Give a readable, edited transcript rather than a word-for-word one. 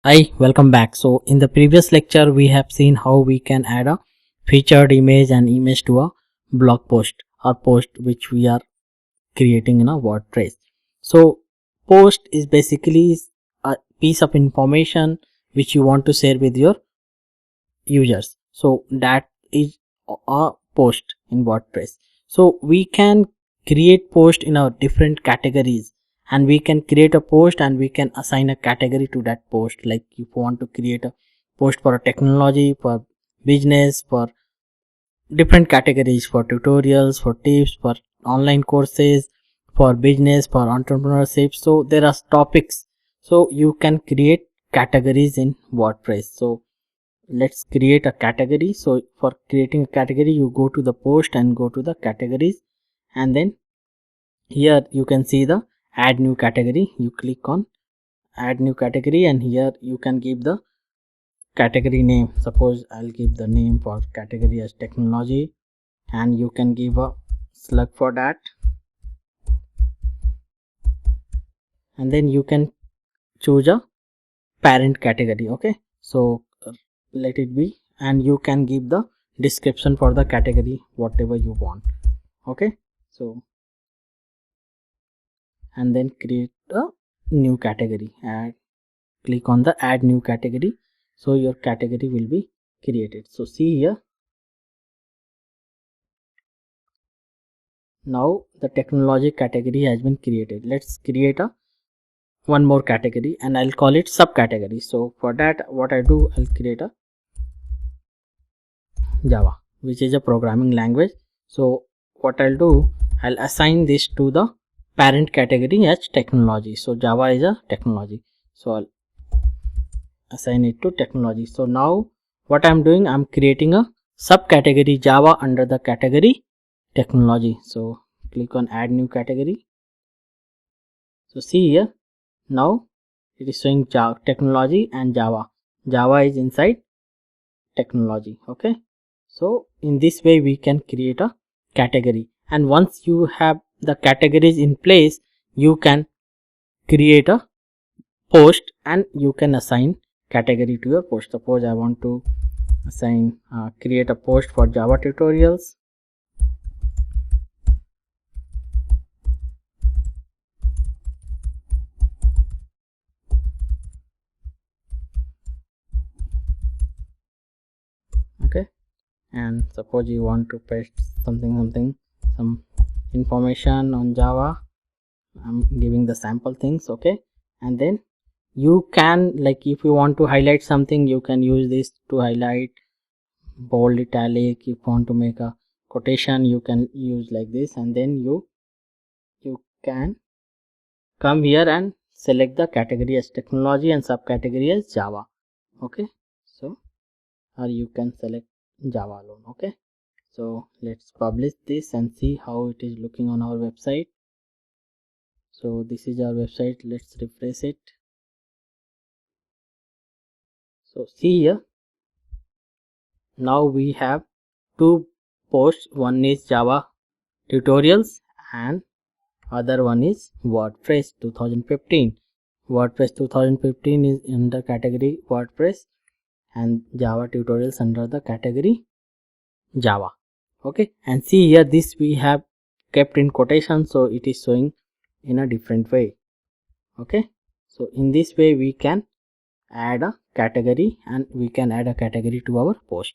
Hi, welcome back. So in the previous lecture, we have seen how we can add a featured image and image to a blog post or post which we are creating in a WordPress. So post is basically a piece of information which you want to share with your users. So that is a post in WordPress. So we can create post in our different categories, and we can create a post and we can assign a category to that post. Like if you want to create a post for a technology, for business, for different categories, for tutorials, for tips, for online courses, for business, for entrepreneurship. So there are topics, so you can create categories in WordPress. So let's create a category. So for creating a category, you go to the post and go to the categories, and then here you can see the add new category. You click on add new category, and here you can give the category name. Suppose I'll give the name for category as technology, and you can give a slug for that, and then you can choose a parent category. Okay, so let it be, and you can give the description for the category whatever you want. Okay, so and then create a new category, and click on the add new category, so your category will be created. So see here, now the technology category has been created. Let's create a one more category, and I'll call it subcategory. So for that, what I do, I'll create a Java, which is a programming language. So what I'll do, I'll assign this to the parent category as technology. So Java is a technology, so I'll assign it to technology. So now what I'm doing, I'm creating a subcategory Java under the category technology. So click on add new category. So see here, now it is showing Java, technology and Java. Java is inside technology. Okay, so in this way we can create a category, and once you have the categories in place, you can create a post and you can assign category to your post. Suppose I want to assign create a post for Java tutorials. Okay, and suppose you want to paste something, some information on Java. I'm giving the sample things. Okay, and then you can, like, if you want to highlight something, you can use this to highlight, bold, italic. If you want to make a quotation, you can use like this, and then you can come here and select the category as technology and subcategory as Java. Okay, so or you can select Java alone. Okay, so let's publish this and see how it is looking on our website. So this is our website. Let's refresh it. So see here, now we have two posts. One is Java tutorials and other one is WordPress 2015. WordPress 2015 is in the category WordPress, and Java tutorials under the category Java. Okay, and see here, this we have kept in quotation, so it is showing in a different way. Okay, so in this way we can add a category, and we can add a category to our post.